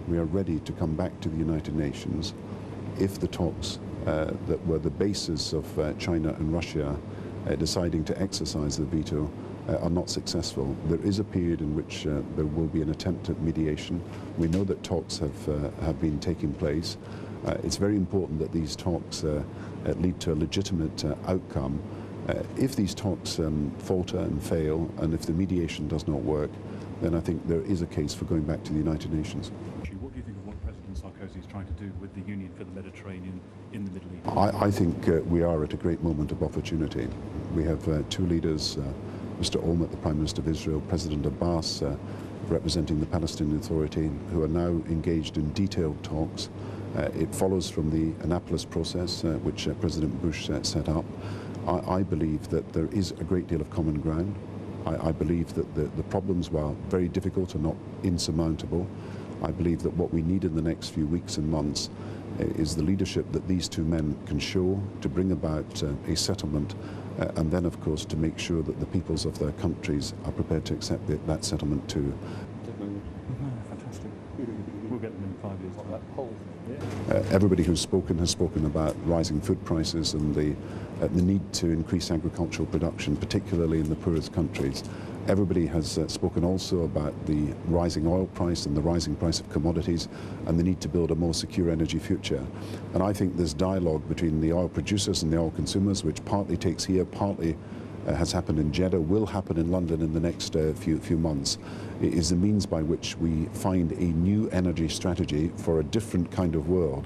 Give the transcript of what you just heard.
We are ready to come back to the United Nations if the talks that were the basis of China and Russia deciding to exercise the veto are not successful. There is a period in which there will be an attempt at mediation. We know that talks have been taking place. It's very important that these talks lead to a legitimate outcome. If these talks falter and fail, and if the mediation does not work, then I think there is a case for going back to the United Nations. What do you think of what President Sarkozy is trying to do with the Union for the Mediterranean in the Middle East? I think we are at a great moment of opportunity. We have two leaders, Mr. Olmert, the Prime Minister of Israel, President Abbas, representing the Palestinian Authority, who are now engaged in detailed talks. It follows from the Annapolis process, which President Bush set up. I believe that there is a great deal of common ground. I believe that the problems, while very difficult, are not insurmountable. I believe that what we need in the next few weeks and months is the leadership that these two men can show to bring about a settlement, and then, of course, to make sure that the peoples of their countries are prepared to accept that settlement too. Fantastic. We'll get them in 5 years' time. Everybody who's spoken has spoken about rising food prices and the need to increase agricultural production, particularly in the poorest countries. Everybody has spoken also about the rising oil price and the rising price of commodities and the need to build a more secure energy future. And I think this dialogue between the oil producers and the oil consumers, which partly takes here, partly has happened in Jeddah, will happen in London in the next few months, is the means by which we find a new energy strategy for a different kind of world.